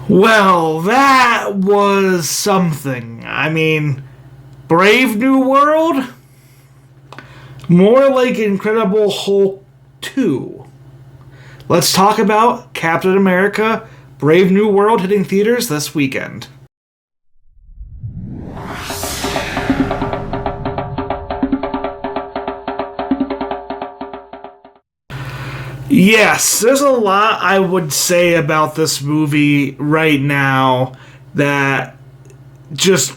Well, that was something. I mean, Brave New World? More like Incredible Hulk 2. Let's talk about Captain America Brave New World hitting theaters this weekend. Yes, there's a lot I would say about this movie right now that just.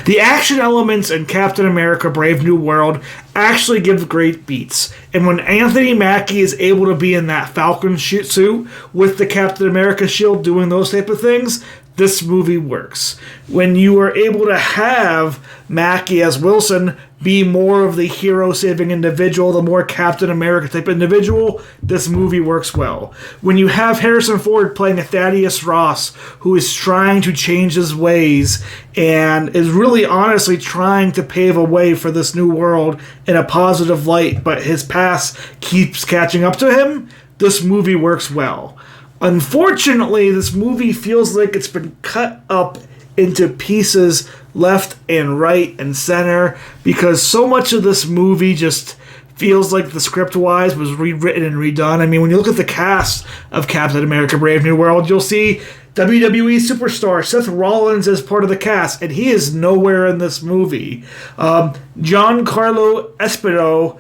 The action elements in Captain America Brave New World actually give great beats. And when Anthony Mackie is able to be in that Falcon suit with the Captain America shield doing those type of things, this movie works. When you are able to have Mackie as Wilson be more of the hero-saving individual, the more Captain America type individual, this movie works well. When you have Harrison Ford playing a Thaddeus Ross who is trying to change his ways and is really honestly trying to pave a way for this new world in a positive light, but his past keeps catching up to him, this movie works well. Unfortunately, this movie feels like it's been cut up into pieces left and right and center because so much of this movie just feels like the script-wise was rewritten and redone. I mean, when you look at the cast of Captain America Brave New World, you'll see WWE superstar Seth Rollins as part of the cast, and he is nowhere in this movie. Giancarlo Esposito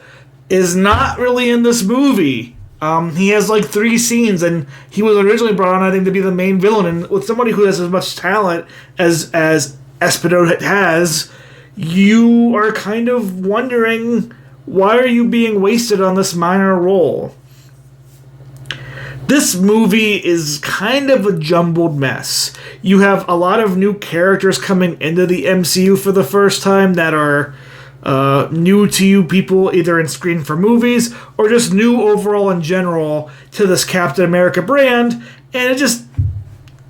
is not really in this movie. He has like 3 scenes, and he was originally brought on, I think, to be the main villain. And with somebody who has as much talent as Esposito has, you are kind of wondering, why are you being wasted on this minor role? This movie is kind of a jumbled mess. You have a lot of new characters coming into the MCU for the first time that are new to you people, either in screen for movies or just new overall in general to this Captain America brand, and it just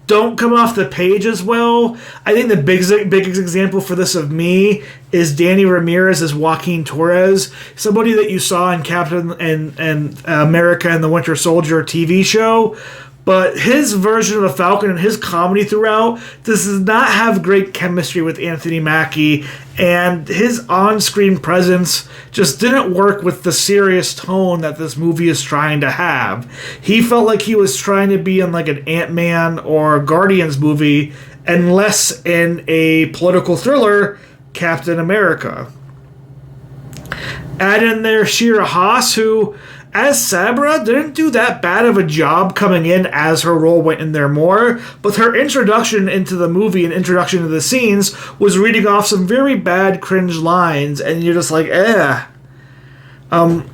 don't come off the page as well. I think the biggest example for this of me is Danny Ramirez as Joaquin Torres, somebody that you saw in Captain and America and the Winter Soldier TV show. But his version of the Falcon and his comedy throughout does not have great chemistry with Anthony Mackie, and his on-screen presence just didn't work with the serious tone that this movie is trying to have. He felt like he was trying to be in like an Ant-Man or Guardians movie and less in a political thriller, Captain America. Add in there Shira Haas, who, as Sabra, didn't do that bad of a job coming in as her role went in there more, but her introduction into the movie and introduction to the scenes was reading off some very bad cringe lines, and you're just like, eh.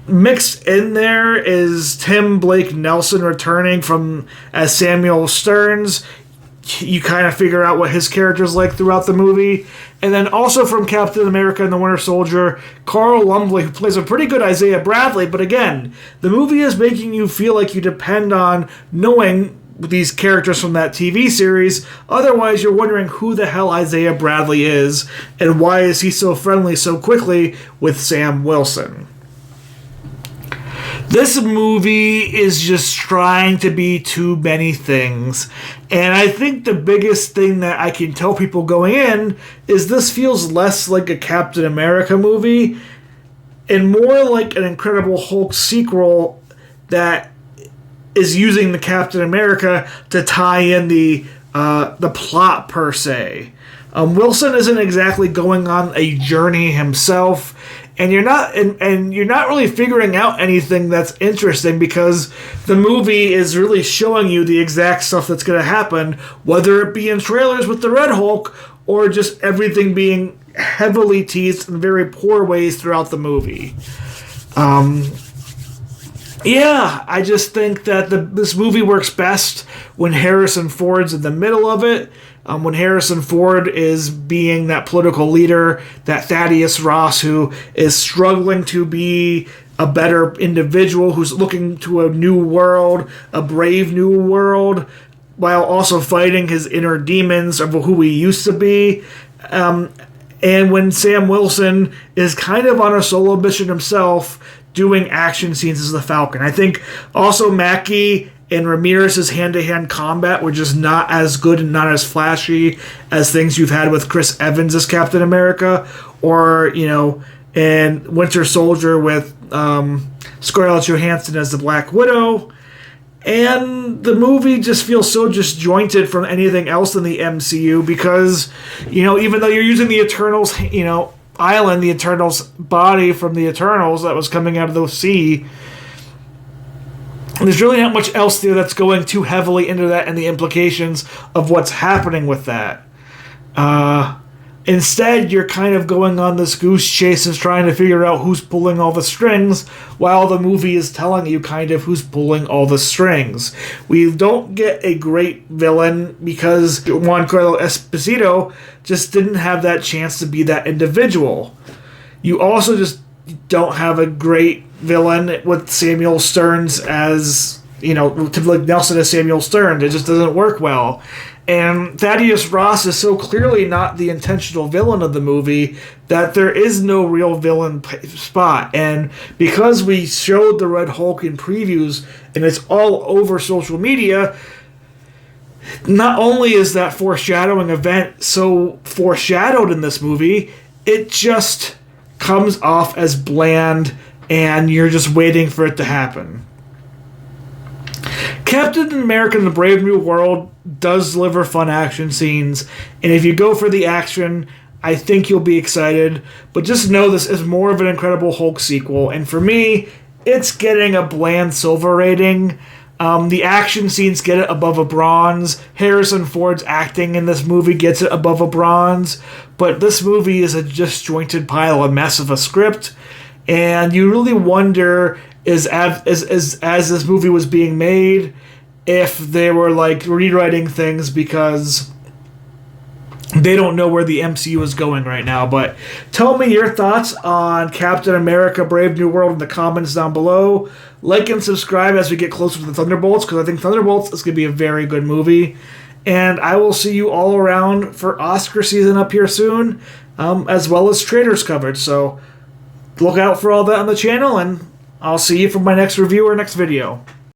Mixed in there is Tim Blake Nelson returning from as Samuel Stearns. You kind of figure out what his character's like throughout the movie. And then also from Captain America and the Winter Soldier, Carl Lumbly, who plays a pretty good Isaiah Bradley. But again, the movie is making you feel like you depend on knowing these characters from that TV series. Otherwise, you're wondering who the hell Isaiah Bradley is and why is he so friendly so quickly with Sam Wilson. This movie is just trying to be too many things. And I think the biggest thing that I can tell people going in is this feels less like a Captain America movie and more like an Incredible Hulk sequel that is using the Captain America to tie in the plot per se. Wilson isn't exactly going on a journey himself. And you're not really figuring out anything that's interesting because the movie is really showing you the exact stuff that's going to happen, whether it be in trailers with the Red Hulk or just everything being heavily teased in very poor ways throughout the movie. I just think that this movie works best when Harrison Ford's in the middle of it. When Harrison Ford is being that political leader, that Thaddeus Ross who is struggling to be a better individual, who's looking to a new world, a brave new world, while also fighting his inner demons of who he used to be. And when Sam Wilson is kind of on a solo mission himself, doing action scenes as the Falcon. I think also Mackie and Ramirez's hand-to-hand combat were just not as good and not as flashy as things you've had with Chris Evans as Captain America, or, in Winter Soldier with Scarlett Johansson as the Black Widow. And the movie just feels so disjointed from anything else in the MCU because, even though you're using the Eternals, island, the Eternals body from the Eternals that was coming out of the sea, there's really not much else there that's going too heavily into that and the implications of what's happening with that. Instead, you're kind of going on this goose chase and trying to figure out who's pulling all the strings, while the movie is telling you kind of who's pulling all the strings. We don't get a great villain because Juan Carlos Esposito just didn't have that chance to be that individual. You also just don't have a great villain with Samuel Stearns as, typically Nelson as Samuel Stearns. It just doesn't work well. And Thaddeus Ross is so clearly not the intentional villain of the movie that there is no real villain spot. And because we showed the Red Hulk in previews and it's all over social media, not only is that foreshadowing event so foreshadowed in this movie, it just comes off as bland and you're just waiting for it to happen. Captain America and the Brave New World does deliver fun action scenes, and if you go for the action, I think you'll be excited, but just know this is more of an Incredible Hulk sequel, and for me, it's getting a bland silver rating. The action scenes get it above a bronze. Harrison Ford's acting in this movie gets it above a bronze, but this movie is a disjointed pile of mess of a script, and you really wonder as this movie was being made, if they were rewriting things because they don't know where the MCU is going right now. But tell me your thoughts on Captain America Brave New World in the comments down below. Like and subscribe as we get closer to the Thunderbolts, because I think Thunderbolts is going to be a very good movie. And I will see you all around for Oscar season up here soon, as well as Traitors coverage. So look out for all that on the channel, and I'll see you for my next review or next video.